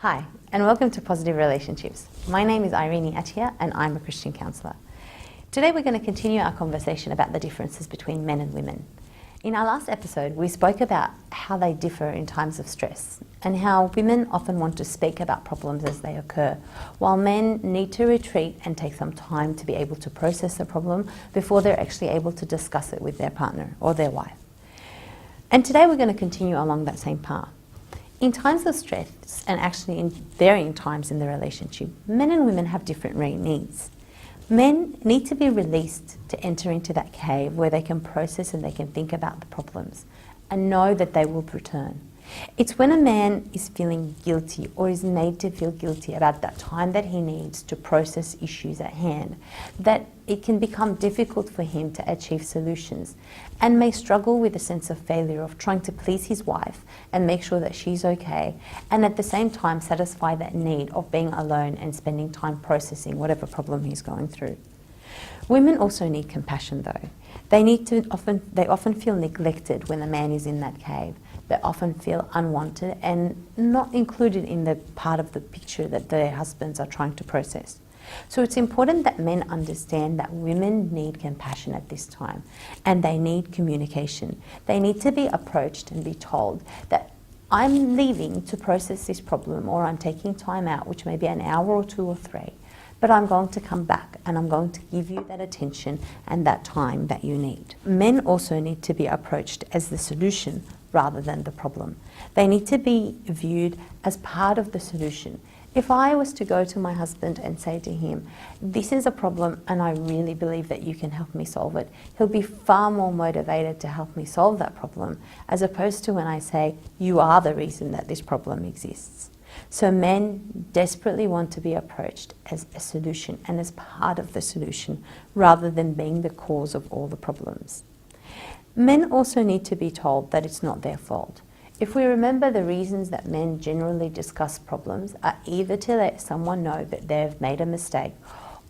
Hi, and welcome to Positive Relationships. My name is Irene Attia, and I'm a Christian counsellor. Today we're going to continue our conversation about the differences between men and women. In our last episode, we spoke about how they differ in times of stress and how women often want to speak about problems as they occur, while men need to retreat and take some time to be able to process the problem before they're actually able to discuss it with their partner or their wife. And today we're going to continue along that same path. In times of stress, and actually in varying times in the relationship, men and women have different needs. Men need to be released to enter into that cave where they can process and they can think about the problems and know that they will return. It's when a man is feeling guilty or is made to feel guilty about that time that he needs to process issues at hand that it can become difficult for him to achieve solutions and may struggle with a sense of failure of trying to please his wife and make sure that she's okay, and at the same time satisfy that need of being alone and spending time processing whatever problem he's going through. Women also need compassion though. They often feel neglected when the man is in that cave. They often feel unwanted and not included in the part of the picture that their husbands are trying to process. So it's important that men understand that women need compassion at this time and they need communication. They need to be approached and be told that I'm leaving to process this problem, or I'm taking time out, which may be an hour or 2 or 3, but I'm going to come back and I'm going to give you that attention and that time that you need. Men also need to be approached as the solution rather than the problem. They need to be viewed as part of the solution. If I was to go to my husband and say to him, this is a problem and I really believe that you can help me solve it, he'll be far more motivated to help me solve that problem, as opposed to when I say, you are the reason that this problem exists. So men desperately want to be approached as a solution and as part of the solution rather than being the cause of all the problems. Men also need to be told that it's not their fault. If we remember, the reasons that men generally discuss problems are either to let someone know that they've made a mistake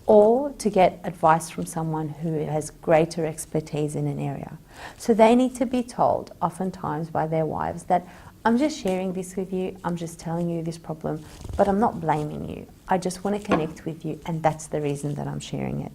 or to get advice from someone who has greater expertise in an area. So they need to be told, oftentimes by their wives, that I'm just sharing this with you, I'm just telling you this problem, but I'm not blaming you. I just want to connect with you, and that's the reason that I'm sharing it.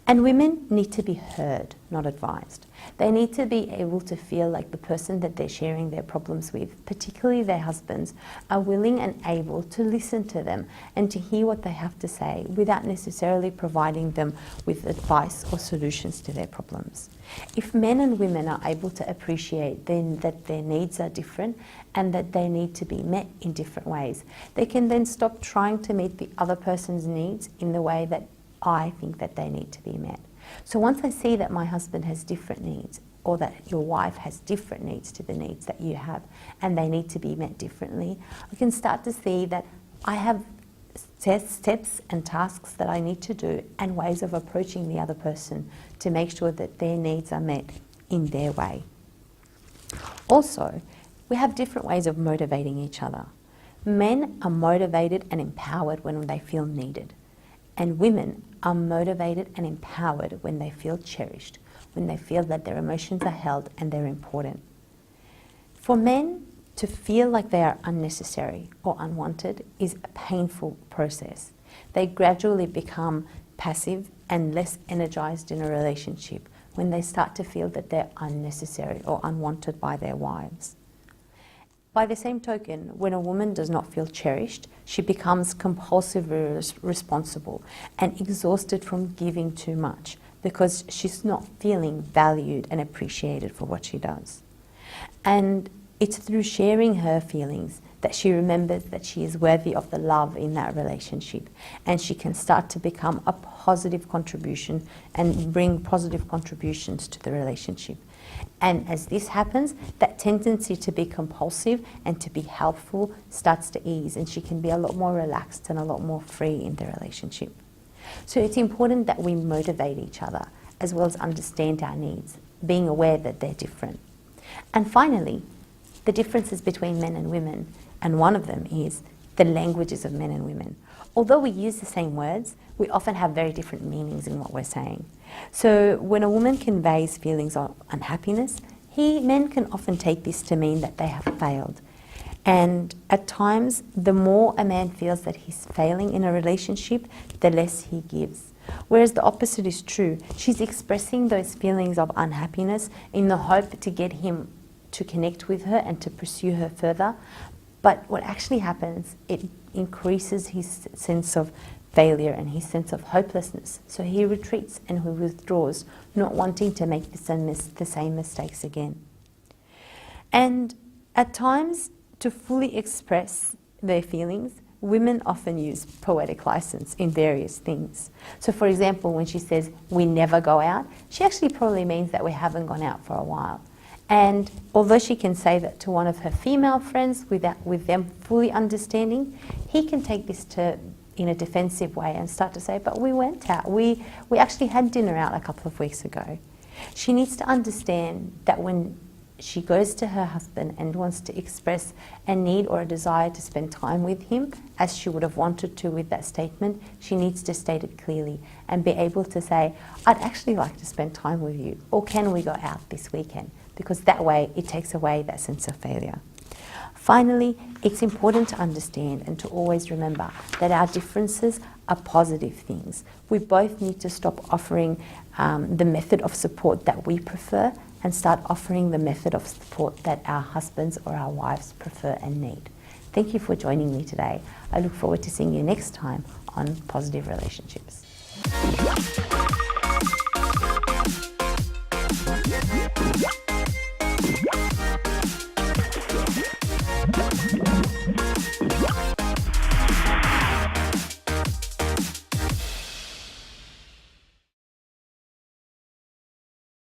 And women need to be heard, not advised. They need to be able to feel like the person that they're sharing their problems with, particularly their husbands, are willing and able to listen to them and to hear what they have to say without necessarily providing them with advice or solutions to their problems. If men and women are able to appreciate then that their needs are different and that they need to be met in different ways, they can then stop trying to meet the other person's needs in the way that I think that they need to be met. So once I see that my husband has different needs, or that your wife has different needs to the needs that you have, and they need to be met differently, I can start to see that I have steps and tasks that I need to do and ways of approaching the other person to make sure that their needs are met in their way. Also, we have different ways of motivating each other. Men are motivated and empowered when they feel needed. And women are motivated and empowered when they feel cherished, when they feel that their emotions are held and they're important. For men to feel like they are unnecessary or unwanted is a painful process. They gradually become passive and less energized in a relationship when they start to feel that they're unnecessary or unwanted by their wives. By the same token, when a woman does not feel cherished, she becomes compulsively responsible and exhausted from giving too much because she's not feeling valued and appreciated for what she does. And it's through sharing her feelings that she remembers that she is worthy of the love in that relationship, and she can start to become a positive contribution and bring positive contributions to the relationship. And as this happens, that tendency to be compulsive and to be helpful starts to ease, and she can be a lot more relaxed and a lot more free in the relationship. So it's important that we motivate each other as well as understand our needs, being aware that they're different. And finally, the differences between men and women, and one of them is the languages of men and women. Although we use the same words, we often have very different meanings in what we're saying. So when a woman conveys feelings of unhappiness, men can often take this to mean that they have failed. And at times, the more a man feels that he's failing in a relationship, the less he gives. Whereas the opposite is true. She's expressing those feelings of unhappiness in the hope to get him to connect with her and to pursue her further. But what actually happens, it increases his sense of failure and his sense of hopelessness. So he retreats and he withdraws, not wanting to make the same mistakes again. And at times, to fully express their feelings, women often use poetic license in various things. So for example, when she says, we never go out, she actually probably means that we haven't gone out for a while. And although she can say that to one of her female friends with them fully understanding, he can take this in a defensive way and start to say, but we went out. We actually had dinner out a couple of weeks ago. She needs to understand that when she goes to her husband and wants to express a need or a desire to spend time with him, as she would have wanted to with that statement, she needs to state it clearly and be able to say, I'd actually like to spend time with you, or can we go out this weekend? Because that way it takes away that sense of failure. Finally, it's important to understand and to always remember that our differences are positive things. We both need to stop offering the method of support that we prefer and start offering the method of support that our husbands or our wives prefer and need. Thank you for joining me today. I look forward to seeing you next time on Positive Relationships.